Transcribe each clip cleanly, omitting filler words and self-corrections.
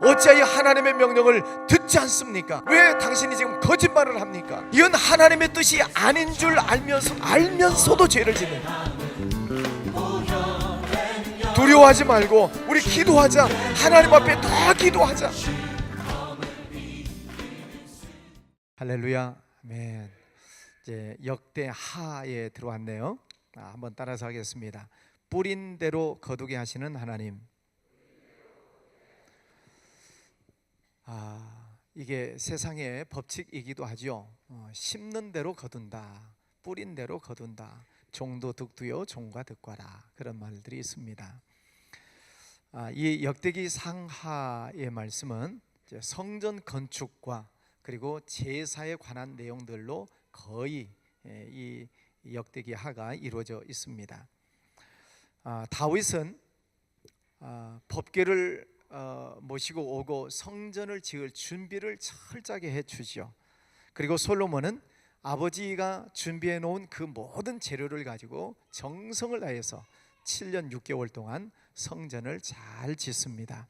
어찌하여 하나님의 명령을 듣지 않습니까? 왜 당신이 지금 거짓말을 합니까? 이건 하나님의 뜻이 아닌 줄 알면서도 죄를 짓는다. 두려워하지 말고 우리 기도하자. 하나님 앞에 더 기도하자. 할렐루야. 아멘. 이제 역대하에 들어왔네요. 한번 따라서 하겠습니다. 뿌린 대로 거두게 하시는 하나님. 이게 세상의 법칙이기도 하죠. 심는 대로 거둔다, 뿌린 대로 거둔다. 종도 득두요 종과 득과라, 그런 말들이 있습니다. 이 역대기 상하의 말씀은 성전 건축과 그리고 제사에 관한 내용들로 거의 이 역대기 하가 이루어져 있습니다. 다윗은 법궤를 모시고 오고 성전을 지을 준비를 철저하게 해주죠. 그리고 솔로몬은 아버지가 준비해 놓은 그 모든 재료를 가지고 정성을 다해서 7년 6개월 동안 성전을 잘 짓습니다.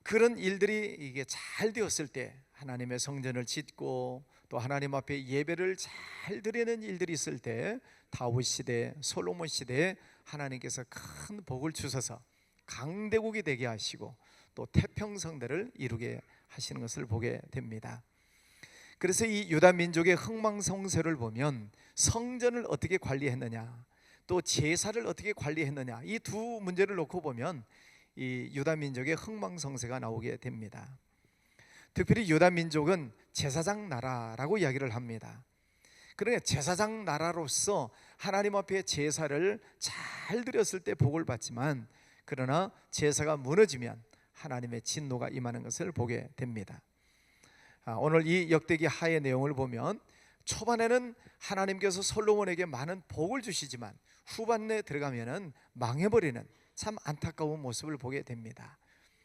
그런 일들이 이게 잘 되었을 때, 하나님의 성전을 짓고 또 하나님 앞에 예배를 잘 드리는 일들이 있을 때, 다윗 시대, 솔로몬 시대에 하나님께서 큰 복을 주셔서 강대국이 되게 하시고 또 태평성대를 이루게 하시는 것을 보게 됩니다. 그래서 이 유다 민족의 흥망성쇠를 보면 성전을 어떻게 관리했느냐, 또 제사를 어떻게 관리했느냐, 이 두 문제를 놓고 보면 이 유다 민족의 흥망성쇠가 나오게 됩니다. 특별히 유다 민족은 제사장 나라라고 이야기를 합니다. 그러니까 제사장 나라로서 하나님 앞에 제사를 잘 드렸을 때 복을 받지만, 그러나 제사가 무너지면 하나님의 진노가 임하는 것을 보게 됩니다. 오늘 이 역대기 하의 내용을 보면 초반에는 하나님께서 솔로몬에게 많은 복을 주시지만 후반에 들어가면은 망해버리는 참 안타까운 모습을 보게 됩니다.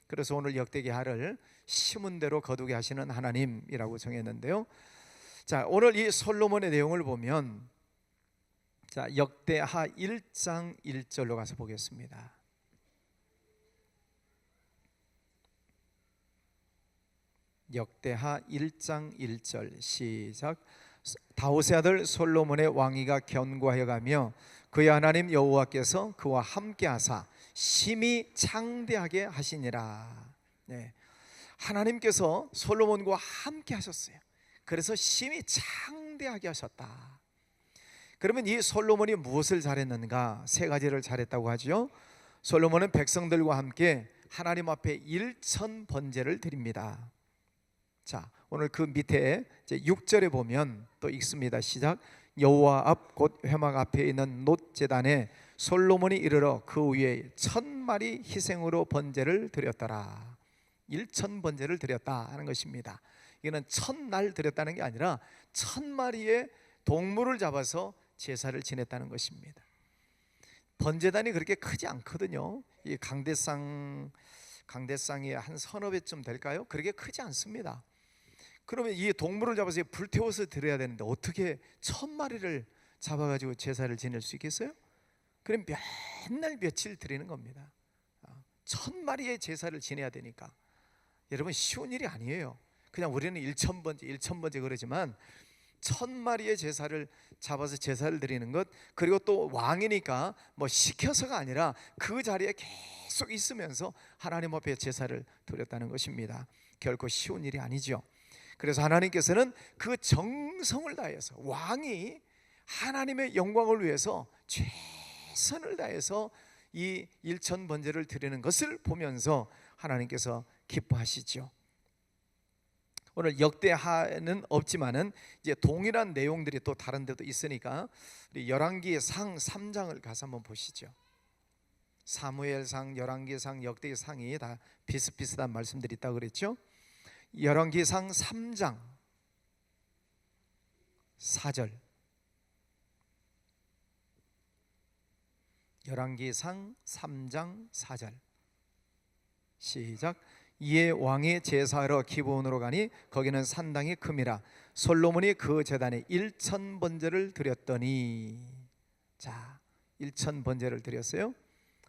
그래서 오늘 역대기 하를 심은 대로 거두게 하시는 하나님이라고 정했는데요. 자, 오늘 이 솔로몬의 내용을 보면, 자, 역대하 1장 1절로 가서 보겠습니다. 역대하 1장 1절 시작. 다윗의 아들 솔로몬의 왕위가 견고하여 가며 그의 하나님 여호와께서 그와 함께 하사 심히 창대하게 하시니라. 하나님께서 솔로몬과 함께 하셨어요. 그래서 심히 창대하게 하셨다. 그러면 이 솔로몬이 무엇을 잘했는가? 세 가지를 잘했다고 하죠. 솔로몬은 백성들과 함께 하나님 앞에 1천 번제를 드립니다. 자, 오늘 그 밑에 이제 6절에 보면 또 읽습니다. 시작. 여호와 앞 곧 회막 앞에 있는 놋 제단에 솔로몬이 이르러 그 위에 1000마리 희생으로 번제를 드렸더라. 1천 번제를 드렸다 하는 것입니다. 이거는 1000날 드렸다는 게 아니라 1000마리의 동물을 잡아서 제사를 지냈다는 것입니다. 번제단이 그렇게 크지 않거든요. 이 강대상이 한 서너 배쯤 될까요? 그렇게 크지 않습니다. 그러면 이 동물을 잡아서 불태워서 드려야 되는데 어떻게 1000마리를 잡아가지고 제사를 지낼 수 있겠어요? 그럼 맨날 며칠 드리는 겁니다. 1000마리의 제사를 지내야 되니까 여러분 쉬운 일이 아니에요. 그냥 우리는 1000번째 그러지만 1000마리의 제사를 잡아서 제사를 드리는 것, 그리고 또 왕이니까 뭐 시켜서가 아니라 그 자리에 계속 있으면서 하나님 앞에 제사를 드렸다는 것입니다. 결코 쉬운 일이 아니죠. 그래서 하나님께서는 그 정성을 다해서, 왕이 하나님의 영광을 위해서 최선을 다해서 이 1천 번제를 드리는 것을 보면서 하나님께서 기뻐하시죠. 오늘 역대하는 없지만은 이제 동일한 내용들이 또 다른 데도 있으니까 우리 열왕기상 3장을 가서 한번 보시죠. 사무엘상, 열왕기상, 역대기상이 다 비슷비슷한 말씀들이 있다고 그랬죠. 열왕기상 3장 4절. 열왕기상 3장 4절 시작. 이에 왕이 제사하러 기브온으로 가니 거기는 산당이 큼이라 솔로몬이 그 제단에 1천 번제를 드렸더니, 자, 1천 번제를 드렸어요.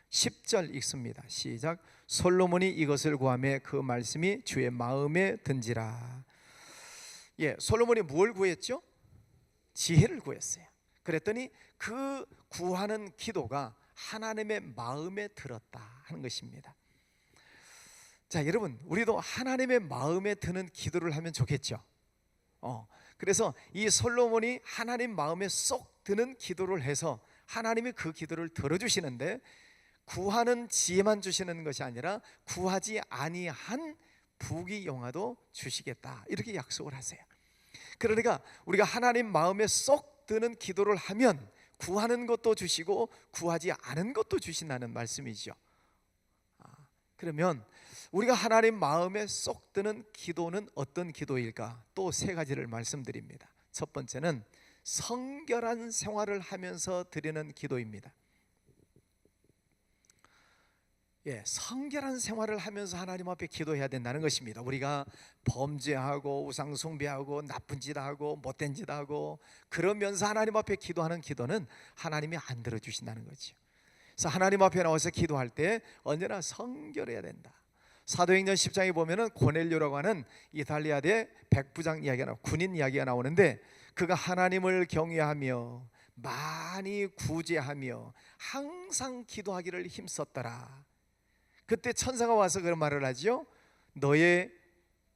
10절 읽습니다. 시작. 솔로몬이 이것을 구하매 그 말씀이 주의 마음에 든지라. 솔로몬이 뭘 구했죠? 지혜를 구했어요. 그랬더니 그 구하는 기도가 하나님의 마음에 들었다 하는 것입니다. 자, 여러분, 우리도 하나님의 마음에 드는 기도를 하면 좋겠죠. 그래서 이 솔로몬이 하나님 마음에 쏙 드는 기도를 해서 하나님이 그 기도를 들어주시는데, 구하는 지혜만 주시는 것이 아니라 구하지 아니한 부귀영화도 주시겠다, 이렇게 약속을 하세요. 그러니까 우리가 하나님 마음에 쏙 드는 기도를 하면 구하는 것도 주시고 구하지 않은 것도 주신다는 말씀이죠. 그러면 우리가 하나님 마음에 쏙 드는 기도는 어떤 기도일까? 또 세 가지를 말씀드립니다. 첫 번째는 성결한 생활을 하면서 드리는 기도입니다. 성결한 생활을 하면서 하나님 앞에 기도해야 된다는 것입니다. 우리가 범죄하고 우상 숭배하고 나쁜 짓 하고 못된 짓 하고 그러면서 하나님 앞에 기도하는 기도는 하나님이 안 들어주신다는 거죠. 그래서 하나님 앞에 나와서 기도할 때 언제나 성결해야 된다. 사도행전 10장에 보면은 고넬료라고 하는 이탈리아대 백부장 이야기가 군인 이야기가 나오는데, 그가 하나님을 경외하며 많이 구제하며 항상 기도하기를 힘썼더라. 그때 천사가 와서 그런 말을 하죠. 너의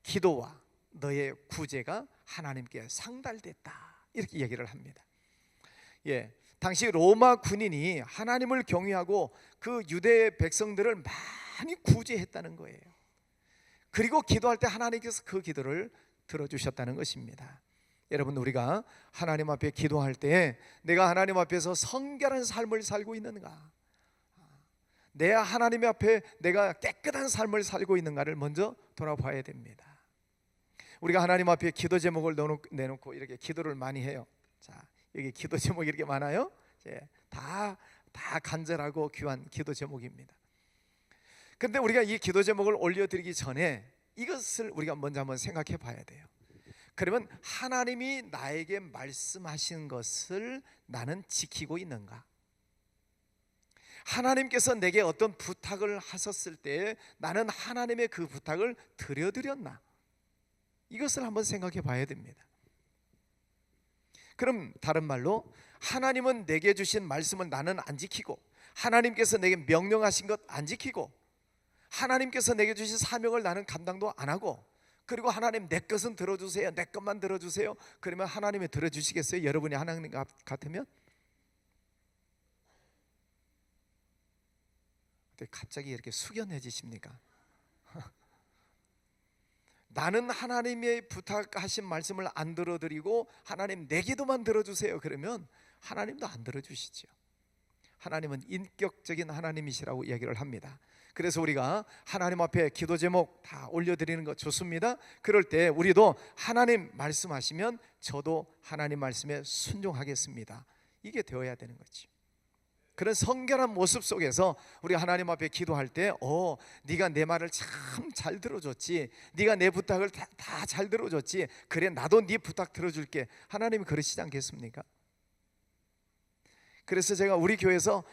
기도와 너의 구제가 하나님께 상달됐다, 이렇게 얘기를 합니다. 당시 로마 군인이 하나님을 경외하고 그 유대 백성들을 많이 구제했다는 거예요. 그리고 기도할 때 하나님께서 그 기도를 들어주셨다는 것입니다. 여러분, 우리가 하나님 앞에 기도할 때 내가 하나님 앞에서 성결한 삶을 살고 있는가, 내 하나님 앞에 내가 깨끗한 삶을 살고 있는가를 먼저 돌아봐야 됩니다. 우리가 하나님 앞에 기도 제목을 내놓고 이렇게 기도를 많이 해요. 자, 여기 기도 제목이 이렇게 많아요. 다 간절하고 귀한 기도 제목입니다. 근데 우리가 이 기도 제목을 올려드리기 전에 이것을 우리가 먼저 한번 생각해 봐야 돼요. 그러면 하나님이 나에게 말씀하신 것을 나는 지키고 있는가? 하나님께서 내게 어떤 부탁을 하셨을 때 나는 하나님의 그 부탁을 드렸나? 이것을 한번 생각해 봐야 됩니다. 그럼 다른 말로 하나님은 내게 주신 말씀을 나는 안 지키고, 하나님께서 내게 명령하신 것 안 지키고, 하나님께서 내게 주신 사명을 나는 감당도 안 하고, 그리고 하나님 내 것은 들어주세요, 내 것만 들어주세요. 그러면 하나님이 들어주시겠어요? 여러분이 하나님 같으면? 갑자기 이렇게 숙연해지십니까? 나는 하나님의 부탁하신 말씀을 안 들어드리고 하나님 내 기도만 들어주세요, 그러면 하나님도 안 들어주시죠. 하나님은 인격적인 하나님이시라고 얘기를 합니다. 그래서 우리가 하나님 앞에 기도 제목 다 올려드리는 거 좋습니다. 그럴 때 우리도 하나님 말씀하시면 저도 하나님 말씀에 순종하겠습니다, 이게 되어야 되는 거지. 그런 성결한 모습 속에서 우리 하나님 앞에 기도할 때 네가 내 말을 참 잘 들어줬지, 네가 내 부탁을 다 잘 들어줬지, 그래 나도 네 부탁 들어줄게, 하나님이 그러시지 않겠습니까? 그래서 제가 우리 교회에서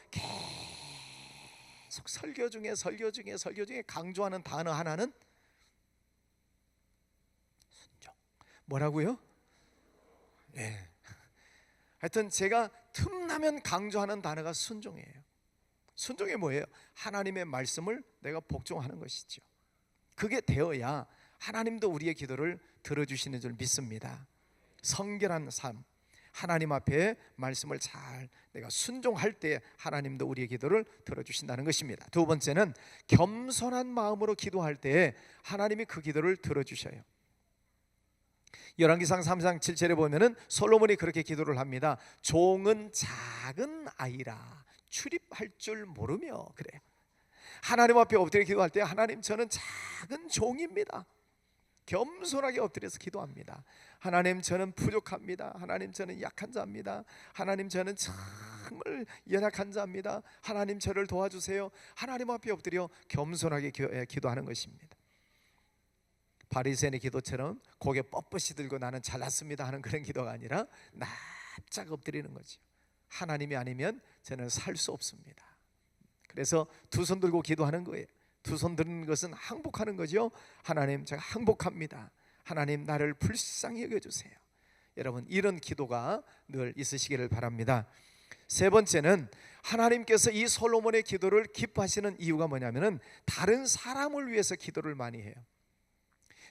계속 설교 중에 강조하는 단어 하나는 순종. 뭐라고요? 하여튼 제가 틈나면 강조하는 단어가 순종이에요. 순종이 뭐예요? 하나님의 말씀을 내가 복종하는 것이죠. 그게 되어야 하나님도 우리의 기도를 들어주시는 줄 믿습니다. 성결한 삶, 하나님 앞에 말씀을 잘 내가 순종할 때 하나님도 우리의 기도를 들어주신다는 것입니다. 두 번째는 겸손한 마음으로 기도할 때 하나님이 그 기도를 들어주셔요. 열왕기상 3장 7절에 보면은 솔로몬이 그렇게 기도를 합니다. 종은 작은 아이라 출입할 줄 모르며, 그래요. 하나님 앞에 엎드려 기도할 때 하나님 저는 작은 종입니다. 겸손하게 엎드려서 기도합니다. 하나님 저는 부족합니다. 하나님 저는 약한 자입니다. 하나님 저는 정말 연약한 자입니다. 하나님 저를 도와주세요. 하나님 앞에 엎드려 겸손하게 기도하는 것입니다. 바리새인의 기도처럼 고개 뻣뻣이 들고 나는 잘났습니다 하는 그런 기도가 아니라 납작 엎드리는 거죠. 하나님이 아니면 저는 살 수 없습니다. 그래서 두 손 들고 기도하는 거예요. 두 손 드는 것은 항복하는 거죠. 하나님, 제가 항복합니다. 하나님, 나를 불쌍히 여겨주세요. 여러분, 이런 기도가 늘 있으시기를 바랍니다. 세 번째는 하나님께서 이 솔로몬의 기도를 기뻐하시는 이유가 뭐냐면은 다른 사람을 위해서 기도를 많이 해요.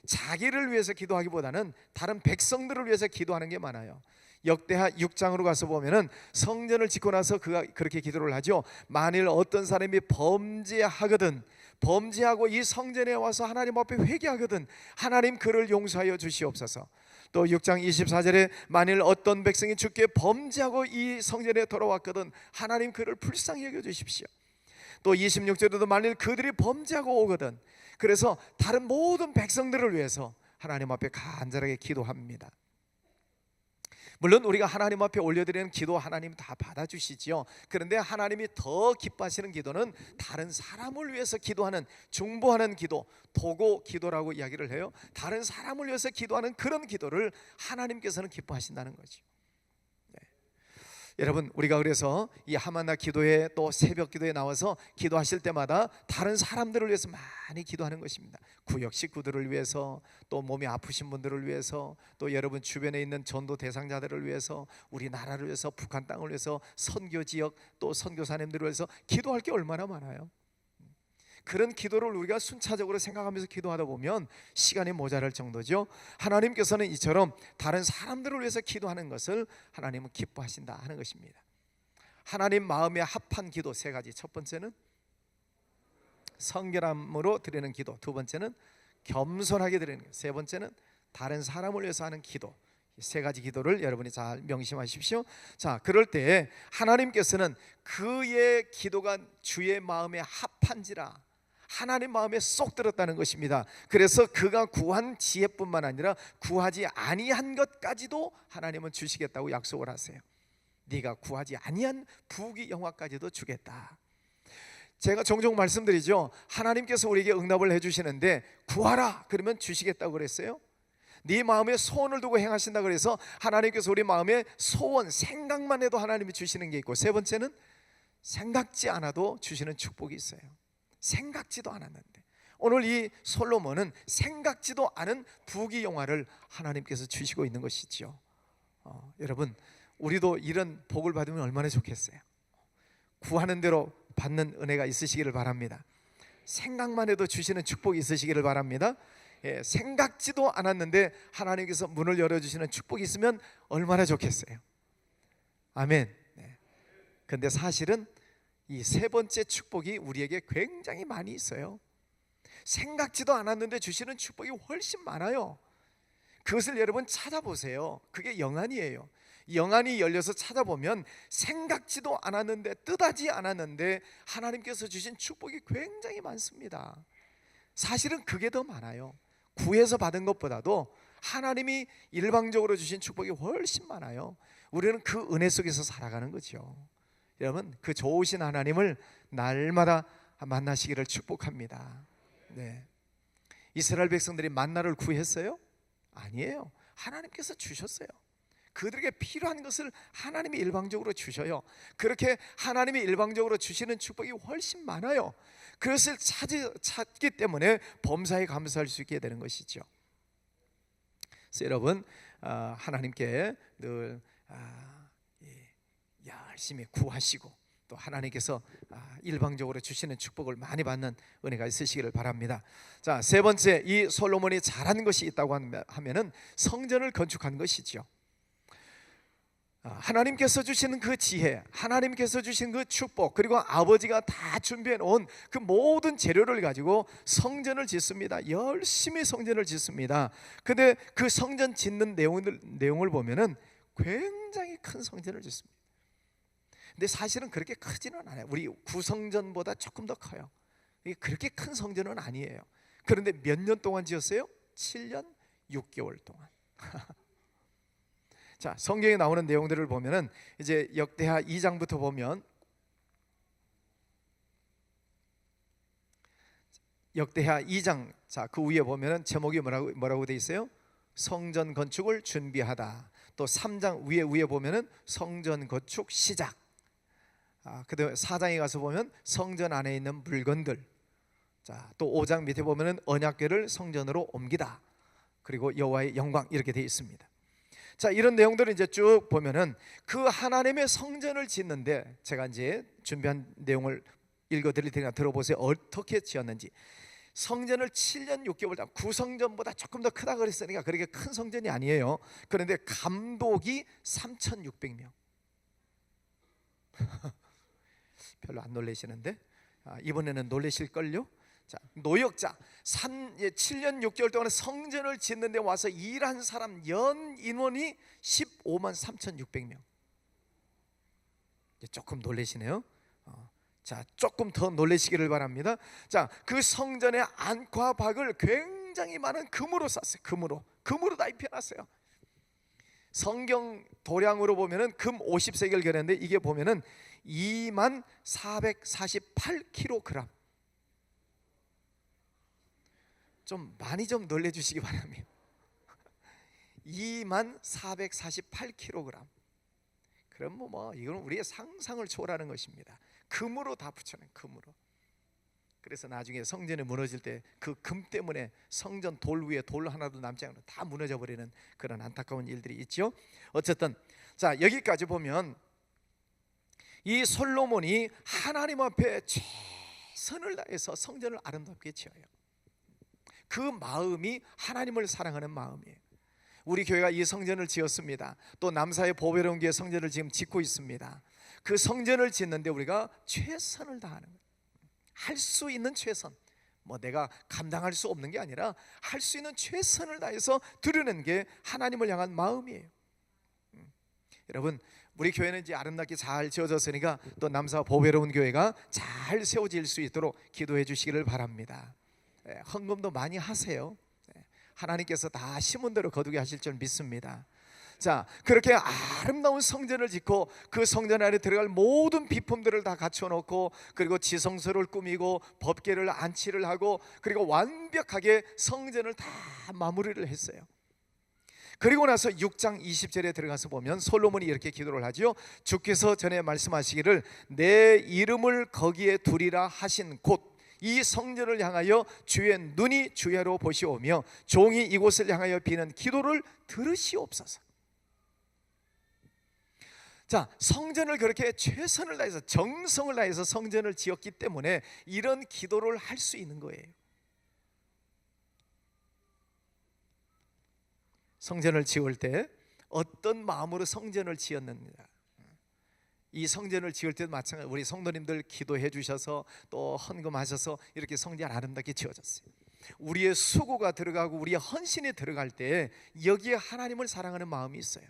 자기를 위해서 기도하기보다는 다른 백성들을 위해서 기도하는 게 많아요. 역대하 6장으로 가서 보면은 성전을 짓고 나서 그가 그렇게 기도를 하죠. 만일 어떤 사람이 범죄하고 이 성전에 와서 하나님 앞에 회개하거든 하나님 그를 용서하여 주시옵소서. 또 6장 24절에 만일 어떤 백성이 주께 범죄하고 이 성전에 돌아왔거든 하나님 그를 불쌍히 여겨 주십시오. 또 26절에도 만일 그들이 범죄하고 오거든, 그래서 다른 모든 백성들을 위해서 하나님 앞에 간절하게 기도합니다. 물론 우리가 하나님 앞에 올려드리는 기도 하나님 다 받아주시지요. 그런데 하나님이 더 기뻐하시는 기도는 다른 사람을 위해서 기도하는, 중보하는 기도, 도고 기도라고 이야기를 해요. 다른 사람을 위해서 기도하는 그런 기도를 하나님께서는 기뻐하신다는 거죠. 여러분, 우리가 그래서 이 하마나 기도회 또 새벽 기도에 나와서 기도하실 때마다 다른 사람들을 위해서 많이 기도하는 것입니다. 구역 식구들을 위해서, 또 몸이 아프신 분들을 위해서, 또 여러분 주변에 있는 전도 대상자들을 위해서, 우리나라를 위해서, 북한 땅을 위해서, 선교 지역 또 선교사님들을 위해서 기도할 게 얼마나 많아요. 그런 기도를 우리가 순차적으로 생각하면서 기도하다 보면 시간이 모자랄 정도죠. 하나님께서는 이처럼 다른 사람들을 위해서 기도하는 것을 하나님은 기뻐하신다 하는 것입니다. 하나님 마음에 합한 기도 세 가지. 첫 번째는 성결함으로 드리는 기도, 두 번째는 겸손하게 드리는 기도, 세 번째는 다른 사람을 위해서 하는 기도. 세 가지 기도를 여러분이 잘 명심하십시오. 자, 그럴 때 하나님께서는 그의 기도가 주의 마음에 합한지라 하나님 마음에 쏙 들었다는 것입니다. 그래서 그가 구한 지혜뿐만 아니라 구하지 아니한 것까지도 하나님은 주시겠다고 약속을 하세요. 네가 구하지 아니한 부귀 영화까지도 주겠다. 제가 종종 말씀드리죠. 하나님께서 우리에게 응답을 해주시는데 구하라 그러면 주시겠다고 그랬어요. 네 마음에 소원을 두고 행하신다 그래서 하나님께서 우리 마음에 소원, 생각만 해도 하나님이 주시는 게 있고, 세 번째는 생각지 않아도 주시는 축복이 있어요. 생각지도 않았는데 오늘 이 솔로몬은 생각지도 않은 부귀 영화를 하나님께서 주시고 있는 것이죠. 여러분, 우리도 이런 복을 받으면 얼마나 좋겠어요. 구하는 대로 받는 은혜가 있으시기를 바랍니다. 생각만 해도 주시는 축복이 있으시기를 바랍니다. 생각지도 않았는데 하나님께서 문을 열어주시는 축복이 있으면 얼마나 좋겠어요. 아멘. 그런데 사실은 이 세 번째 축복이 우리에게 굉장히 많이 있어요. 생각지도 않았는데 주시는 축복이 훨씬 많아요. 그것을 여러분 찾아보세요. 그게 영안이에요. 영안이 열려서 찾아보면 생각지도 않았는데, 뜻하지 않았는데 하나님께서 주신 축복이 굉장히 많습니다. 사실은 그게 더 많아요. 구해서 받은 것보다도 하나님이 일방적으로 주신 축복이 훨씬 많아요. 우리는 그 은혜 속에서 살아가는 거죠. 여러분, 그 좋으신 하나님을 날마다 만나시기를 축복합니다. 이스라엘 백성들이 만나를 구했어요? 아니에요. 하나님께서 주셨어요. 그들에게 필요한 것을 하나님이 일방적으로 주셔요. 그렇게 하나님이 일방적으로 주시는 축복이 훨씬 많아요. 그것을 찾기 때문에 범사에 감사할 수 있게 되는 것이죠. 그래서 여러분, 하나님께 늘 열심히 구하시고 또 하나님께서 일방적으로 주시는 축복을 많이 받는 은혜가 있으시기를 바랍니다. 자, 세 번째, 이 솔로몬이 잘한 것이 있다고 하면은 성전을 건축한 것이죠. 하나님께서 주시는 그 지혜, 하나님께서 주신 그 축복, 그리고 아버지가 다 준비해 놓은 그 모든 재료를 가지고 성전을 짓습니다. 열심히 성전을 짓습니다. 근데 그 성전 짓는 내용을 보면은 굉장히 큰 성전을 짓습니다. 근데 사실은 그렇게 크지는 않아요. 우리 구성전보다 조금 더 커요. 그렇게 큰 성전은 아니에요. 그런데 몇 년 동안 지었어요? 7년 6개월 동안. 자, 성경에 나오는 내용들을 보면은 이제 역대하 2장부터 보면, 역대하 2장, 자, 그 위에 보면은 제목이 뭐라고 돼 있어요? 성전 건축을 준비하다. 또 3장 위에 보면은 성전 건축 시작. 그다음에 4장에 가서 보면 성전 안에 있는 물건들, 자, 또 5장 밑에 보면은 언약궤를 성전으로 옮기다, 그리고 여호와의 영광, 이렇게 되어 있습니다. 자, 이런 내용들을 이제 쭉 보면은 그 하나님의 성전을 짓는데, 제가 이제 준비한 내용을 읽어드릴 테니까 들어보세요. 어떻게 지었는지. 성전을 7년 6개월 다, 구성전보다 조금 더 크다 그랬으니까 그렇게 큰 성전이 아니에요. 그런데 감독이 3,600명. 별로 안 놀라시는데 이번에는 놀라실걸요. 자, 노역자 7년 6개월 동안 성전을 짓는데 와서 일한 사람 연 인원이 15만 3,600명. 조금 놀라시네요. 자, 조금 더 놀라시기를 바랍니다. 자, 그 성전의 안과 박을 굉장히 많은 금으로 쌌어요. 금으로 다 입혀놨어요. 성경 도량으로 보면은 금 50세겔 그랬는데, 이게 보면은 2만 448kg. 좀 많이 좀 놀래주시기 바랍니다. 2만 448kg. 그럼 뭐 이건 우리의 상상을 초월하는 것입니다. 금으로 다 붙여낸, 금으로. 그래서 나중에 성전이 무너질 때 그 금 때문에 성전 돌 위에 돌 하나도 남지 않고 다 무너져 버리는 그런 안타까운 일들이 있죠. 어쨌든 자, 여기까지 보면 이 솔로몬이 하나님 앞에 최선을 다해서 성전을 아름답게 지어요. 그 마음이 하나님을 사랑하는 마음이에요. 우리 교회가 이 성전을 지었습니다. 또 남사의 보배로운 교회 성전을 지금 짓고 있습니다. 그 성전을 짓는데 우리가 최선을 다하는 거예요. 할 수 있는 최선, 뭐 내가 감당할 수 없는 게 아니라 할 수 있는 최선을 다해서 드리는 게 하나님을 향한 마음이에요. 여러분, 우리 교회는 이제 아름답게 잘 지어졌으니까 또 남사 보배로운 교회가 잘 세워질 수 있도록 기도해 주시기를 바랍니다. 헌금도 많이 하세요. 하나님께서 다 심은 대로 거두게 하실 줄 믿습니다. 자, 그렇게 아름다운 성전을 짓고 그 성전 안에 들어갈 모든 비품들을 다 갖춰 놓고, 그리고 지성소를 꾸미고 법궤를 안치를 하고, 그리고 완벽하게 성전을 다 마무리를 했어요. 그리고 나서 6장 20절에 들어가서 보면 솔로몬이 이렇게 기도를 하죠. 주께서 전에 말씀하시기를 내 이름을 거기에 두리라 하신 곳, 이 성전을 향하여 주의 눈이 주야로 보시오며 종이 이곳을 향하여 비는 기도를 들으시옵소서. 자, 성전을 그렇게 최선을 다해서 정성을 다해서 성전을 지었기 때문에 이런 기도를 할 수 있는 거예요. 성전을 지을 때 어떤 마음으로 성전을 지었는가, 이 성전을 지을 때도 마찬가지로 우리 성도님들 기도해 주셔서 또 헌금하셔서 이렇게 성전 아름답게 지어졌어요. 우리의 수고가 들어가고 우리의 헌신이 들어갈 때 여기에 하나님을 사랑하는 마음이 있어요.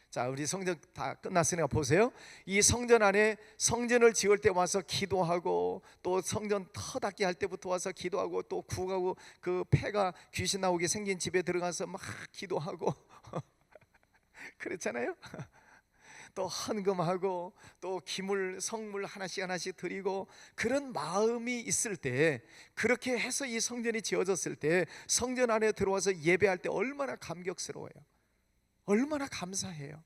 자, 우리 성전 다 끝났으니까 보세요. 이 성전 안에 성전을 지을 때 와서 기도하고, 또 성전 터 닦기 할 때부터 와서 기도하고, 또 구하고, 그 폐가 귀신 나오게 생긴 집에 들어가서 막 기도하고 그렇잖아요. 또 헌금하고, 또 기물 성물 하나씩 드리고, 그런 마음이 있을 때, 그렇게 해서 이 성전이 지어졌을 때 성전 안에 들어와서 예배할 때 얼마나 감격스러워요. 얼마나 감사해요.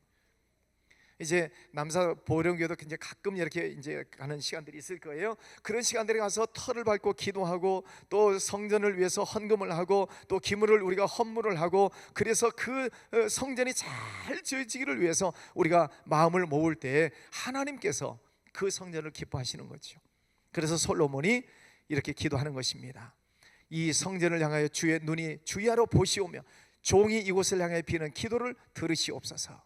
이제 남사 보령교도 이제 가끔 이렇게 이제 가는 시간들이 있을 거예요. 그런 시간들에 가서 터를 밟고 기도하고, 또 성전을 위해서 헌금을 하고, 또 기물을 우리가 헌물을 하고, 그래서 그 성전이 잘 지어지기를 위해서 우리가 마음을 모을 때 하나님께서 그 성전을 기뻐하시는 거죠. 그래서 솔로몬이 이렇게 기도하는 것입니다. 이 성전을 향하여 주의 눈이 주야로 보시오며 종이 이곳을 향해 비는 기도를 들으시옵소서.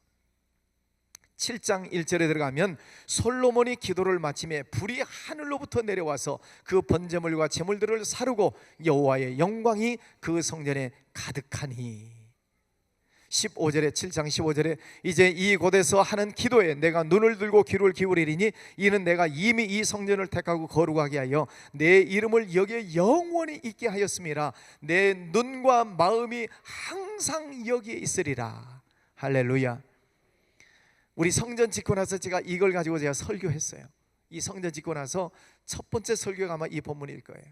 7장 1절에 들어가면 솔로몬이 기도를 마침에 불이 하늘로부터 내려와서 그 번제물과 제물들을 사르고 여호와의 영광이 그 성전에 가득하니. 15절에 7장 15절에 이제 이곳에서 하는 기도에 내가 눈을 들고 귀를 기울이리니 이는 내가 이미 이 성전을 택하고 거룩하게 하여 내 이름을 여기에 영원히 있게 하였음이라. 내 눈과 마음이 항상 여기에 있으리라. 할렐루야. 우리 성전 짓고 나서 제가 이걸 가지고 제가 설교했어요. 이 성전 짓고 나서 첫 번째 설교가 아마 이 본문일 거예요.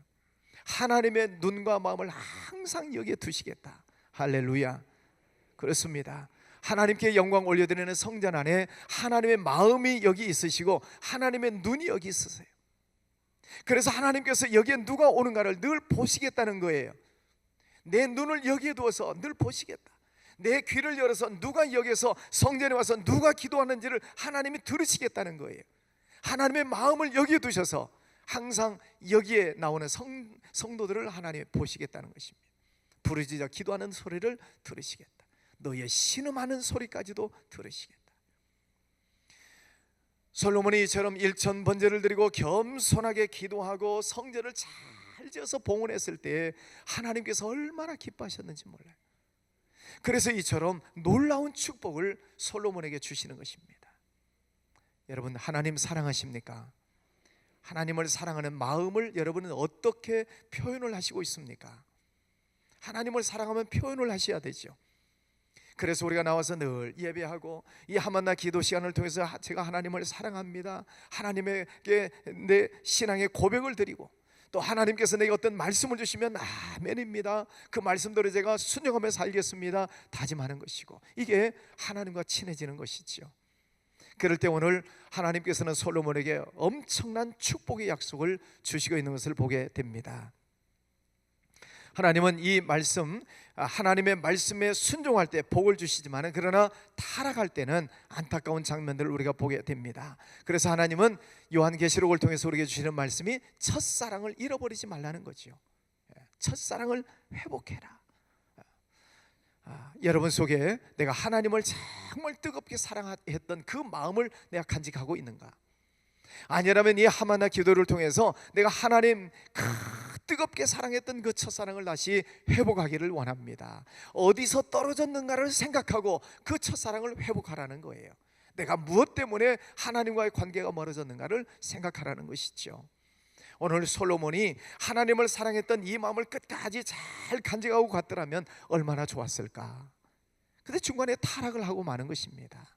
하나님의 눈과 마음을 항상 여기에 두시겠다. 할렐루야. 그렇습니다. 하나님께 영광 올려드리는 성전 안에 하나님의 마음이 여기 있으시고 하나님의 눈이 여기 있으세요. 그래서 하나님께서 여기에 누가 오는가를 늘 보시겠다는 거예요. 내 눈을 여기에 두어서 늘 보시겠다. 내 귀를 열어서 누가 여기서 성전에 와서 누가 기도하는지를 하나님이 들으시겠다는 거예요. 하나님의 마음을 여기에 두셔서 항상 여기에 나오는 성도들을 하나님이 보시겠다는 것입니다. 부르짖어 기도하는 소리를 들으시겠다. 너의 신음하는 소리까지도 들으시겠다. 솔로몬이 이처럼 일천번제를 드리고 겸손하게 기도하고 성전을 잘 지어서 봉헌했을 때 하나님께서 얼마나 기뻐하셨는지 몰라요. 그래서 이처럼 놀라운 축복을 솔로몬에게 주시는 것입니다. 여러분, 하나님 사랑하십니까? 하나님을 사랑하는 마음을 여러분은 어떻게 표현을 하시고 있습니까? 하나님을 사랑하면 표현을 하셔야 되죠. 그래서 우리가 나와서 늘 예배하고 이 하만나 기도 시간을 통해서 제가 하나님을 사랑합니다, 하나님에게 내 신앙의 고백을 드리고 또 하나님께서 내게 어떤 말씀을 주시면 아멘입니다, 그 말씀대로 제가 순종하며 살겠습니다 다짐하는 것이고, 이게 하나님과 친해지는 것이지요. 그럴 때 오늘 하나님께서는 솔로몬에게 엄청난 축복의 약속을 주시고 있는 것을 보게 됩니다. 하나님은 이 말씀, 하나님의 말씀에 순종할 때 복을 주시지만 그러나 타락할 때는 안타까운 장면들을 우리가 보게 됩니다. 그래서 하나님은 요한계시록을 통해서 우리에게 주시는 말씀이 첫사랑을 잃어버리지 말라는 거죠. 첫사랑을 회복해라. 여러분 속에 내가 하나님을 정말 뜨겁게 사랑했던 그 마음을 내가 간직하고 있는가? 아니라면 이 하만나 기도를 통해서 내가 하나님 뜨겁게 사랑했던 그 첫사랑을 다시 회복하기를 원합니다. 어디서 떨어졌는가를 생각하고 그 첫사랑을 회복하라는 거예요. 내가 무엇 때문에 하나님과의 관계가 멀어졌는가를 생각하라는 것이죠. 오늘 솔로몬이 하나님을 사랑했던 이 마음을 끝까지 잘 간직하고 갔더라면 얼마나 좋았을까. 근데 중간에 타락을 하고 마는 것입니다.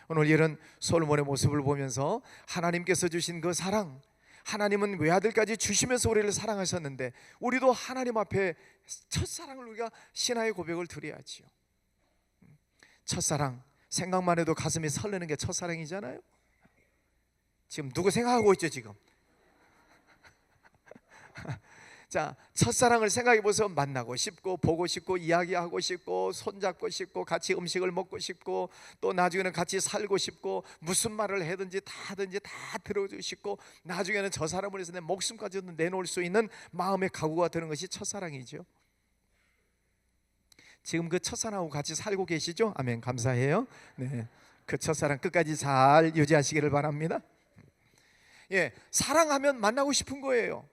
오늘 이런 솔로몬의 모습을 보면서 하나님께서 주신 그 사랑, 하나님은 외아들까지 주시면서 우리를 사랑하셨는데 우리도 하나님 앞에 첫사랑을 우리가 신앙의 고백을 드려야지요. 첫사랑, 생각만 해도 가슴이 설레는 게 첫사랑이잖아요. 지금 누구 생각하고 있죠 지금? 자, 첫사랑을 생각해 보세요. 만나고 싶고 보고 싶고 이야기하고 싶고 손잡고 싶고 같이 음식을 먹고 싶고 또 나중에는 같이 살고 싶고 무슨 말을 하든지 다 들어주고 싶고 나중에는 저 사람을 위해서 내 목숨까지도 내놓을 수 있는 마음의 각오가 드는 것이 첫사랑이죠. 지금 그 첫사랑하고 같이 살고 계시죠? 아멘, 감사해요. 네, 그 첫사랑 끝까지 잘 유지하시기를 바랍니다. 예, 사랑하면 만나고 싶은 거예요.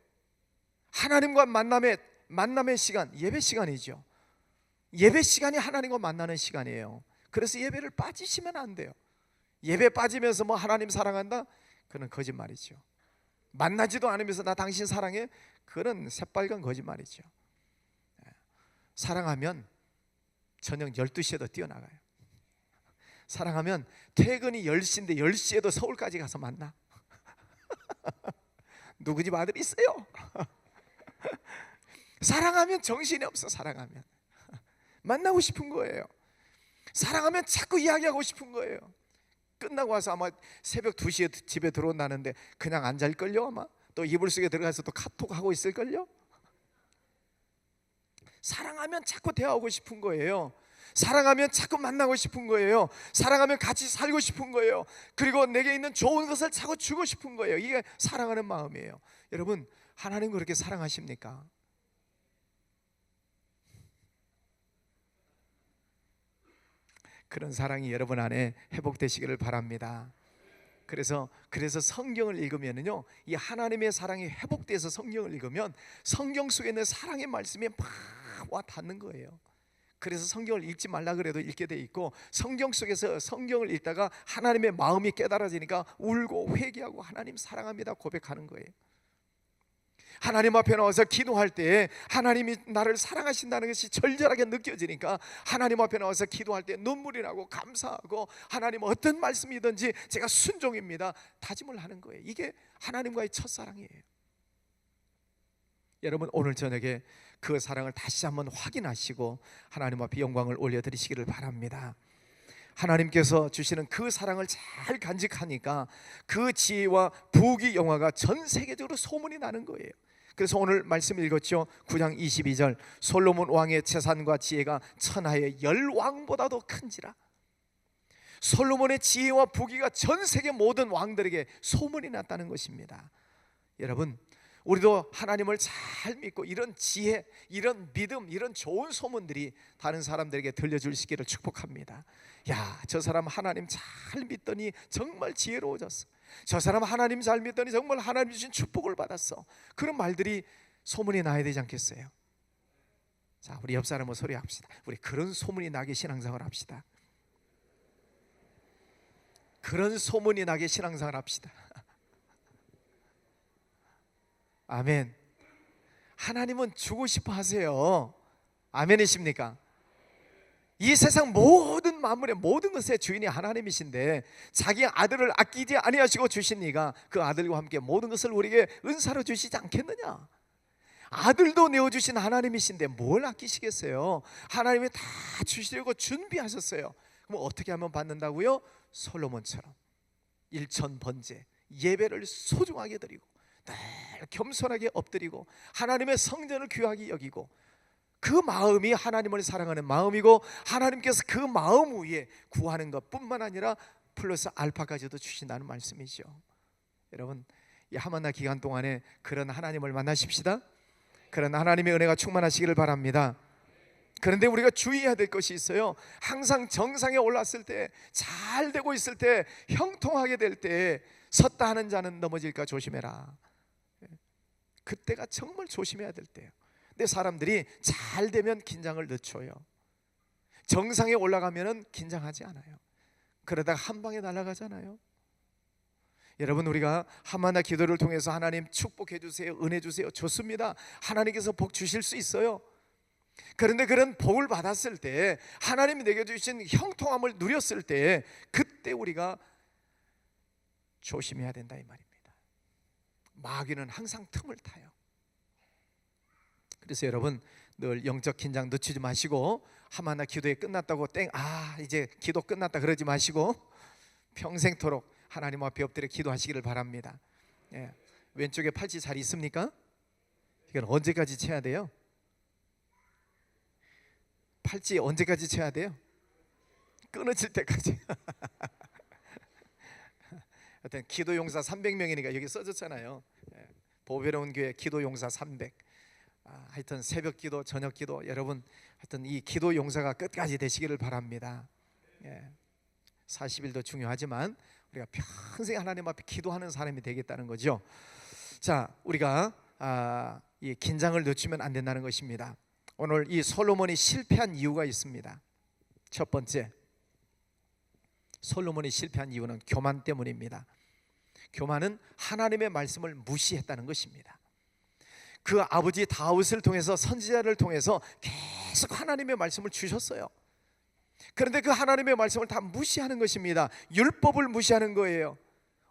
하나님과 만남의 시간, 예배 시간이죠. 예배 시간이 하나님과 만나는 시간이에요. 그래서 예배를 빠지시면 안 돼요. 예배 빠지면서 뭐 하나님 사랑한다? 그건 거짓말이죠. 만나지도 않으면서 나 당신 사랑해? 그건 새빨간 거짓말이죠. 사랑하면 저녁 12시에도 뛰어나가요. 사랑하면 퇴근이 10시인데 10시에도 서울까지 가서 만나. 누구 집 아들 있어요? 사랑하면 정신이 없어. 사랑하면 만나고 싶은 거예요. 사랑하면 자꾸 이야기하고 싶은 거예요. 끝나고 와서 아마 새벽 2시에 집에 들어온다는데 그냥 앉아있걸요. 아마 또 이불 속에 들어가서 또 카톡하고 있을걸요. 사랑하면 자꾸 대화하고 싶은 거예요. 사랑하면 자꾸 만나고 싶은 거예요. 사랑하면 같이 살고 싶은 거예요. 그리고 내게 있는 좋은 것을 자꾸 주고 싶은 거예요. 이게 사랑하는 마음이에요. 여러분, 하나님 그렇게 사랑하십니까? 그런 사랑이 여러분 안에 회복되시기를 바랍니다. 그래서 성경을 읽으면은요, 이 하나님의 사랑이 회복돼서 성경을 읽으면 성경 속에 있는 사랑의 말씀이 막 와 닿는 거예요. 그래서 성경을 읽지 말라 그래도 읽게 돼 있고, 성경 속에서 성경을 읽다가 하나님의 마음이 깨달아지니까 울고 회개하고 하나님 사랑합니다 고백하는 거예요. 하나님 앞에 나와서 기도할 때 하나님이 나를 사랑하신다는 것이 절절하게 느껴지니까 하나님 앞에 나와서 기도할 때 눈물이 나고 감사하고 하나님 어떤 말씀이든지 제가 순종입니다 다짐을 하는 거예요. 이게 하나님과의 첫사랑이에요. 여러분, 오늘 저녁에 그 사랑을 다시 한번 확인하시고 하나님 앞에 영광을 올려드리시기를 바랍니다. 하나님께서 주시는 그 사랑을 잘 간직하니까 그 지혜와 부귀 영화가 전 세계적으로 소문이 나는 거예요. 그래서 오늘 말씀 읽었죠. 9장 22절 솔로몬 왕의 재산과 지혜가 천하의 10왕보다도 큰지라. 솔로몬의 지혜와 부귀가 전 세계 모든 왕들에게 소문이 났다는 것입니다. 여러분, 우리도 하나님을 잘 믿고 이런 지혜, 이런 믿음, 이런 좋은 소문들이 다른 사람들에게 들려줄 수 있기를 축복합니다. 야, 저 사람 하나님 잘 믿더니 정말 지혜로워졌어. 저 사람 하나님 잘 믿더니 정말 하나님 주신 축복을 받았어. 그런 말들이 소문이 나야 되지 않겠어요? 자, 우리 옆 사람은 소리합시다. 우리 그런 소문이 나게 신앙생활 합시다. 그런 소문이 나게 신앙생활 합시다. 아멘. 하나님은 주고 싶어 하세요. 아멘이십니까? 이 세상 모든 만물의 모든 것의 주인이 하나님이신데 자기 아들을 아끼지 아니하시고 주신 이가 그 아들과 함께 모든 것을 우리에게 은사로 주시지 않겠느냐? 아들도 내어주신 하나님이신데 뭘 아끼시겠어요? 하나님이 다 주시려고 준비하셨어요. 그럼 어떻게 하면 받는다고요? 솔로몬처럼 일천번제 예배를 소중하게 드리고 늘 겸손하게 엎드리고 하나님의 성전을 귀하게 여기고, 그 마음이 하나님을 사랑하는 마음이고 하나님께서 그 마음 위에 구하는 것뿐만 아니라 플러스 알파까지도 주신다는 말씀이죠. 여러분, 이 하만나 기간 동안에 그런 하나님을 만나십시다. 그런 하나님의 은혜가 충만하시기를 바랍니다. 그런데 우리가 주의해야 될 것이 있어요. 항상 정상에 올랐을 때, 잘 되고 있을 때, 형통하게 될 때 섰다 하는 자는 넘어질까 조심해라. 그때가 정말 조심해야 될 때예요. 근데 사람들이 잘 되면 긴장을 늦춰요. 정상에 올라가면 긴장하지 않아요. 그러다가 한 방에 날아가잖아요. 여러분, 우리가 하마나 기도를 통해서 하나님 축복해 주세요, 은혜 주세요, 좋습니다. 하나님께서 복 주실 수 있어요. 그런데 그런 복을 받았을 때, 하나님이 내게 주신 형통함을 누렸을 때, 그때 우리가 조심해야 된다 이 말입니다. 마귀는 항상 틈을 타요. 그래서 여러분, 늘 영적 긴장 늦추지 마시고, 하마나 기도에 끝났다고 이제 기도 끝났다 그러지 마시고 평생토록 하나님 앞에 엎드려 기도하시기를 바랍니다. 예. 왼쪽에 팔찌 잘 있습니까? 이건 언제까지 채야 돼요? 팔찌 언제까지 채야 돼요? 끊어질 때까지. 하여튼 기도용사 300명이니까 여기 써졌잖아요. 예. 보배로운 교회 기도용사 300. 하여튼 새벽 기도, 저녁 기도, 여러분 하여튼 이 기도 용사가 끝까지 되시기를 바랍니다. 40일도 중요하지만 우리가 평생 하나님 앞에 기도하는 사람이 되겠다는 거죠. 자, 우리가 이 긴장을 늦추면 안 된다는 것입니다. 오늘 이 솔로몬이 실패한 이유가 있습니다. 첫 번째, 솔로몬이 실패한 이유는 교만 때문입니다. 교만은 하나님의 말씀을 무시했다는 것입니다. 그 아버지 다윗을 통해서, 선지자를 통해서 계속 하나님의 말씀을 주셨어요. 그런데 그 하나님의 말씀을 다 무시하는 것입니다. 율법을 무시하는 거예요.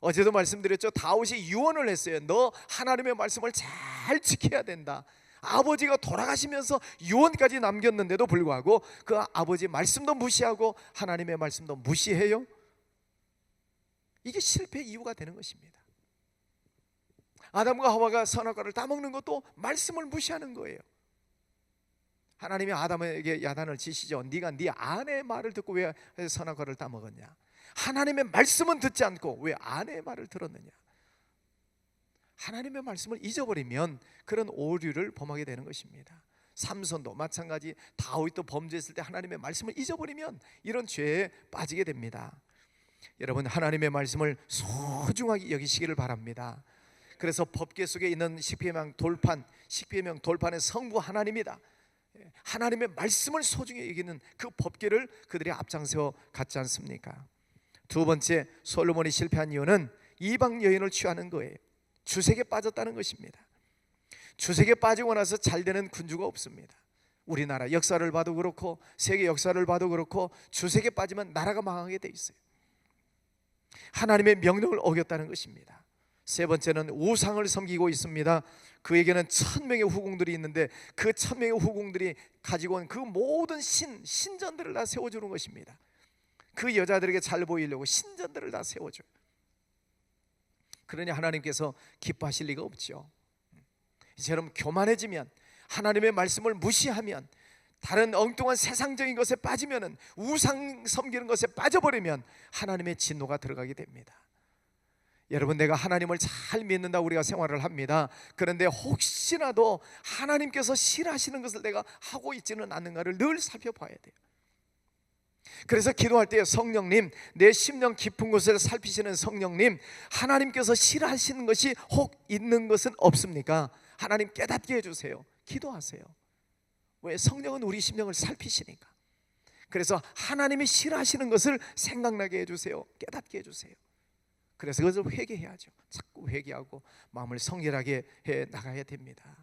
어제도 말씀드렸죠. 다윗이 유언을 했어요. 너 하나님의 말씀을 잘 지켜야 된다. 아버지가 돌아가시면서 유언까지 남겼는데도 불구하고 그 아버지 말씀도 무시하고 하나님의 말씀도 무시해요. 이게 실패의 이유가 되는 것입니다. 아담과 하와가 선악과를 따먹는 것도 말씀을 무시하는 거예요. 하나님이 아담에게 야단을 지시죠. 네가 네 아내의 말을 듣고 왜 선악과를 따먹었냐? 하나님의 말씀은 듣지 않고 왜 아내의 말을 들었느냐? 하나님의 말씀을 잊어버리면 그런 오류를 범하게 되는 것입니다. 삼손도 마찬가지, 다윗도 범죄했을 때 하나님의 말씀을 잊어버리면 이런 죄에 빠지게 됩니다. 여러분, 하나님의 말씀을 소중하게 여기시기를 바랍니다. 그래서 법궤 속에 있는 십계명 돌판의 성부 하나님이다. 하나님의 말씀을 소중히 여기는 그 법궤를 그들이 앞장세워 갔지 않습니까? 두 번째, 솔로몬이 실패한 이유는 이방 여인을 취하는 거예요. 주색에 빠졌다는 것입니다. 주색에 빠지고 나서 잘 되는 군주가 없습니다. 우리나라 역사를 봐도 그렇고 세계 역사를 봐도 그렇고 주색에 빠지면 나라가 망하게 돼 있어요. 하나님의 명령을 어겼다는 것입니다. 세 번째는 우상을 섬기고 있습니다. 그에게는 1000명의 후궁들이 있는데 그 1000명의 후궁들이 가지고 온 그 모든 신전들을 다 세워주는 것입니다. 그 여자들에게 잘 보이려고 신전들을 다 세워줘요. 그러니 하나님께서 기뻐하실 리가 없죠. 이처럼 교만해지면, 하나님의 말씀을 무시하면, 다른 엉뚱한 세상적인 것에 빠지면은, 우상 섬기는 것에 빠져버리면 하나님의 진노가 들어가게 됩니다. 여러분, 내가 하나님을 잘 믿는다고 우리가 생활을 합니다. 그런데 혹시라도 하나님께서 싫어하시는 것을 내가 하고 있지는 않는가를 늘 살펴봐야 돼요. 그래서 기도할 때 성령님, 내 심령 깊은 곳을 살피시는 성령님, 하나님께서 싫어하시는 것이 혹 있는 것은 없습니까? 하나님 깨닫게 해주세요. 기도하세요. 왜? 성령은 우리 심령을 살피시니까. 그래서 하나님이 싫어하시는 것을 생각나게 해주세요. 깨닫게 해주세요. 그래서 그것을 회개해야죠. 자꾸 회개하고 마음을 성결하게 해 나가야 됩니다.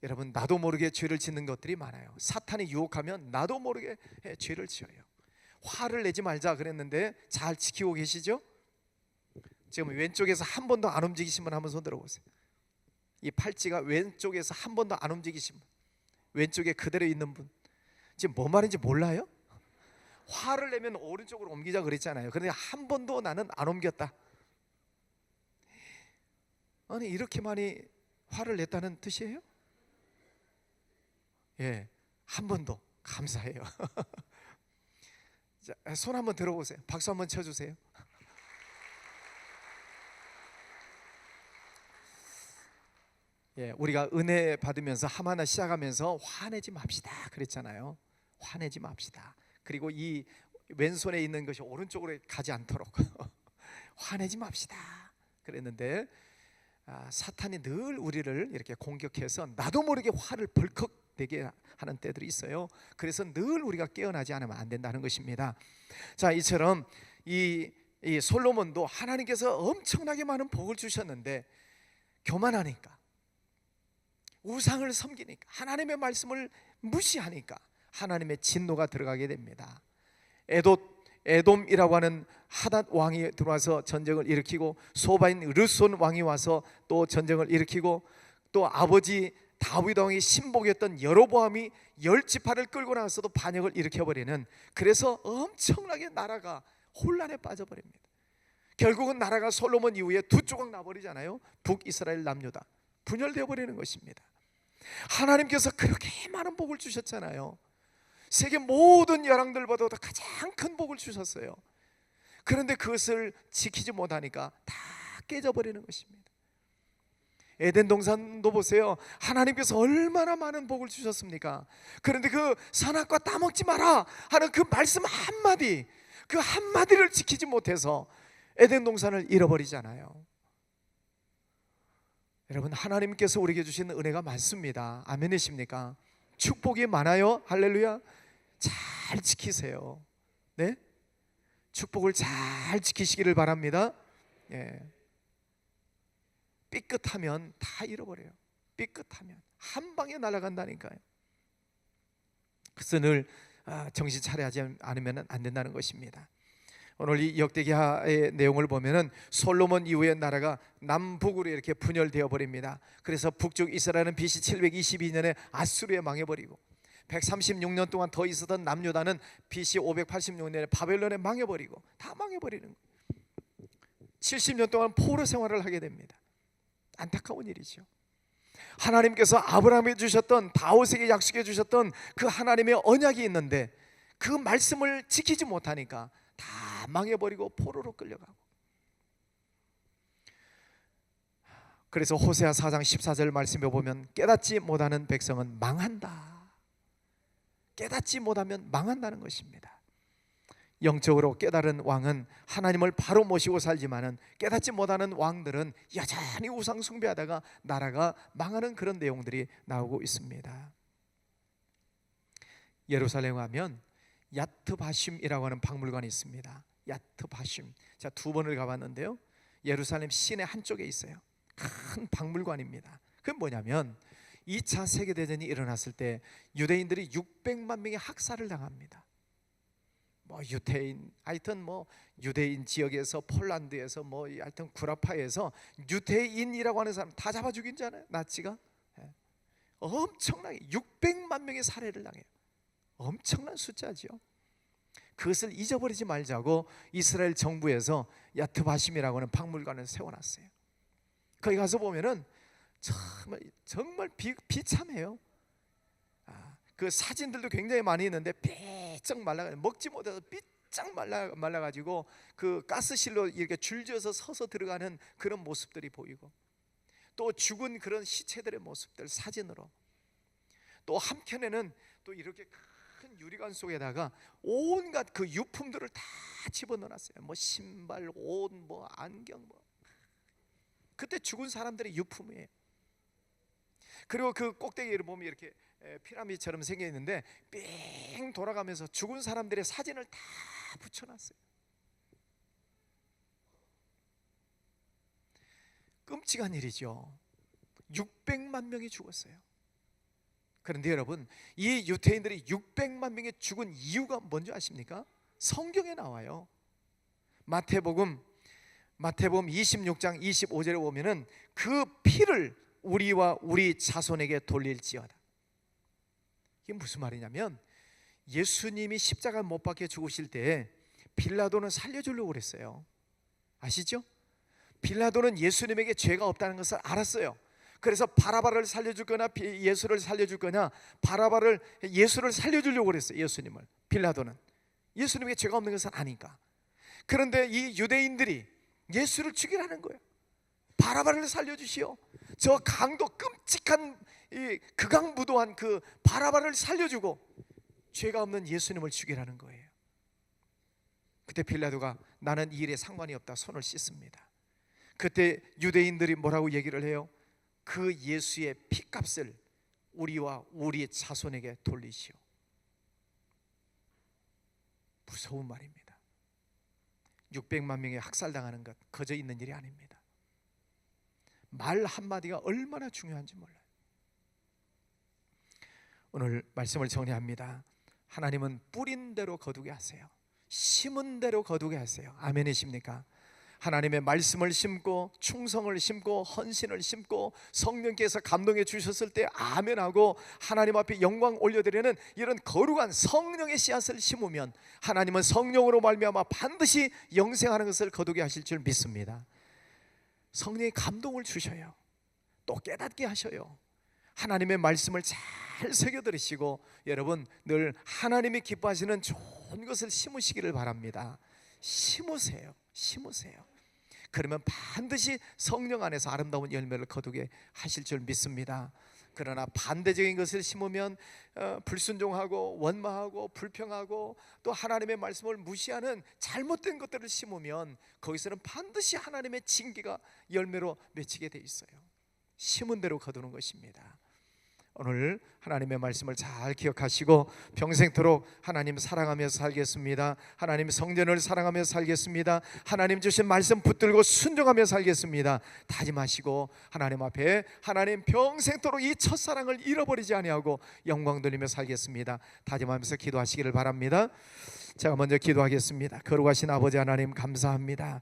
여러분, 나도 모르게 죄를 짓는 것들이 많아요. 사탄이 유혹하면 나도 모르게 죄를 지어요. 화를 내지 말자 그랬는데 잘 지키고 계시죠? 지금 왼쪽에서 한 번도 안 움직이신 분 한번 손 들어보세요. 이 팔찌가 왼쪽에서 한 번도 안 움직이신 분, 왼쪽에 그대로 있는 분, 지금 뭔 말인지 몰라요? 화를 내면 오른쪽으로 옮기자 그랬잖아요. 그런데 한 번도 나는 안 옮겼다. 아니, 이렇게 많이 화를 냈다는 뜻이에요? 예, 한 번도. 감사해요. 자, 손 한번 들어보세요. 박수 한번 쳐주세요. 예, 우리가 은혜 받으면서 하나하나 시작하면서 화내지 맙시다 그랬잖아요. 화내지 맙시다. 그리고 이 왼손에 있는 것이 오른쪽으로 가지 않도록 화내지 맙시다 그랬는데, 사탄이 늘 우리를 이렇게 공격해서 나도 모르게 화를 벌컥 내게 하는 때들이 있어요. 그래서 늘 우리가 깨어나지 않으면 안 된다는 것입니다. 자, 이처럼 이 솔로몬도 하나님께서 엄청나게 많은 복을 주셨는데 교만하니까, 우상을 섬기니까, 하나님의 말씀을 무시하니까 하나님의 진노가 들어가게 됩니다. 에돔이라고 하는 하닷 왕이 들어와서 전쟁을 일으키고, 소바인 르손 왕이 와서 또 전쟁을 일으키고, 또 아버지 다윗 왕의 신복이었던 여로보암이 10지파를 끌고 나와서도 반역을 일으켜버리는, 그래서 엄청나게 나라가 혼란에 빠져버립니다. 결국은 나라가 솔로몬 이후에 두 조각 나버리잖아요. 북이스라엘 남유다 분열되어 버리는 것입니다. 하나님께서 그렇게 많은 복을 주셨잖아요. 세계 모든 열왕들보다 가장 큰 복을 주셨어요. 그런데 그것을 지키지 못하니까 다 깨져버리는 것입니다. 에덴 동산도 보세요. 하나님께서 얼마나 많은 복을 주셨습니까? 그런데 그 선악과 따먹지 마라 하는 그 말씀 한마디, 그 한마디를 지키지 못해서 에덴 동산을 잃어버리잖아요. 여러분, 하나님께서 우리에게 주시는 은혜가 많습니다. 아멘이십니까? 축복이 많아요. 할렐루야. 잘 지키세요. 네? 축복을 잘 지키시기를 바랍니다. 예. 삐끗하면 다 잃어버려요. 삐끗하면 한 방에 날아간다니까요. 그래서 늘 정신 차려야 하지 않으면 안 된다는 것입니다. 오늘 이 역대기하의 내용을 보면은 솔로몬 이후의 나라가 남북으로 이렇게 분열되어 버립니다. 그래서 북쪽 이스라엘은 BC 722년에 아수르에 망해버리고, 136년 동안 더 있었던 남유다는 BC 586년에 바벨론에 망해버리고, 다 망해버리는 거예요. 70년 동안 포로 생활을 하게 됩니다. 안타까운 일이죠. 하나님께서 아브라함에게 주셨던, 다윗에게 약속해 주셨던 그 하나님의 언약이 있는데 그 말씀을 지키지 못하니까 다 망해버리고 포로로 끌려가고. 그래서 호세아 4장 14절 말씀에 보면 깨닫지 못하는 백성은 망한다. 깨닫지 못하면 망한다는 것입니다. 영적으로 깨달은 왕은 하나님을 바로 모시고 살지만은 깨닫지 못하는 왕들은 여전히 우상 숭배하다가 나라가 망하는 그런 내용들이 나오고 있습니다. 예루살렘 가면 야트바심이라고 하는 박물관이 있습니다. 야트바심. 자, 2번을 가봤는데요. 예루살렘 시내 한쪽에 있어요. 큰 박물관입니다. 그건 뭐냐면 2차 세계대전이 일어났을 때 유대인들이 600만 명의 학살을 당합니다. 유태인, 하여튼 유대인 지역에서, 폴란드에서, 하여튼 구라파에서 유태인이라고 하는 사람 다 잡아 죽인 줄 알아요? 나치가. 엄청나게 600만 명의 살해를 당해요. 엄청난 숫자죠. 그것을 잊어버리지 말자고 이스라엘 정부에서 야트바심이라고 하는 박물관을 세워놨어요. 거기 가서 보면은 정말 비참해요. 그 사진들도 굉장히 많이 있는데 삐쩍 말라가, 먹지 못해서 삐쩍 말라가지고 그 가스실로 이렇게 줄지어서 서서 들어가는 그런 모습들이 보이고, 또 죽은 그런 시체들의 모습들 사진으로, 또 한켠에는 또 이렇게 큰 유리관 속에다가 온갖 그 유품들을 다 집어넣어놨어요. 뭐 신발, 옷, 뭐 안경, 뭐 그때 죽은 사람들의 유품이에요. 그리고 그 꼭대기를 보면 이렇게 피라미드처럼 생겨 있는데 삥 돌아가면서 죽은 사람들의 사진을 다 붙여놨어요. 끔찍한 일이죠. 600만 명이 죽었어요. 그런데 여러분, 이 유태인들이 600만 명이 죽은 이유가 뭔지 아십니까? 성경에 나와요. 마태복음 26장 25절에 보면은 그 피를 우리와 우리 자손에게 돌릴지어다. 이게 무슨 말이냐면, 예수님이 십자가 못 박혀 죽으실 때 빌라도는 살려주려고 그랬어요. 아시죠? 빌라도는 예수님에게 죄가 없다는 것을 알았어요. 그래서 바라바를 살려줄 거냐 예수를 살려줄 거냐, 예수를 살려주려고 그랬어요. 예수님을. 빌라도는 예수님에게 죄가 없는 것을 아니까. 그런데 이 유대인들이 예수를 죽이라는 거예요. 바라바를 살려주시오. 저 강도 끔찍한 이 극악무도한 그 바라바를 살려주고 죄가 없는 예수님을 죽이라는 거예요. 그때 빌라도가 나는 이 일에 상관이 없다 손을 씻습니다. 그때 유대인들이 뭐라고 얘기를 해요? 그 예수의 피값을 우리와 우리 자손에게 돌리시오. 무서운 말입니다. 600만 명이 학살당하는 것 거저 있는 일이 아닙니다. 말 한마디가 얼마나 중요한지 몰라요. 오늘 말씀을 정리합니다. 하나님은 뿌린 대로 거두게 하세요. 심은 대로 거두게 하세요. 아멘이십니까? 하나님의 말씀을 심고 충성을 심고 헌신을 심고 성령께서 감동해 주셨을 때 아멘하고 하나님 앞에 영광 올려드리는 이런 거룩한 성령의 씨앗을 심으면 하나님은 성령으로 말미암아 반드시 영생하는 것을 거두게 하실 줄 믿습니다. 성령의 감동을 주셔요. 또 깨닫게 하셔요. 하나님의 말씀을 잘 새겨 들으시고 여러분 늘 하나님이 기뻐하시는 좋은 것을 심으시기를 바랍니다. 심으세요. 그러면 반드시 성령 안에서 아름다운 열매를 거두게 하실 줄 믿습니다. 그러나 반대적인 것을 심으면 불순종하고 원망하고 불평하고 또 하나님의 말씀을 무시하는 잘못된 것들을 심으면 거기서는 반드시 하나님의 징계가 열매로 맺히게 돼 있어요. 심은 대로 거두는 것입니다. 오늘 하나님의 말씀을 잘 기억하시고 평생토록 하나님 사랑하며 살겠습니다. 하나님 성전을 사랑하며 살겠습니다. 하나님 주신 말씀 붙들고 순종하며 살겠습니다. 다짐하시고 하나님 앞에 하나님 평생토록 이 첫사랑을 잃어버리지 아니하고 영광 돌리며 살겠습니다. 다짐하면서 기도하시기를 바랍니다. 제가 먼저 기도하겠습니다. 거룩하신 아버지 하나님 감사합니다.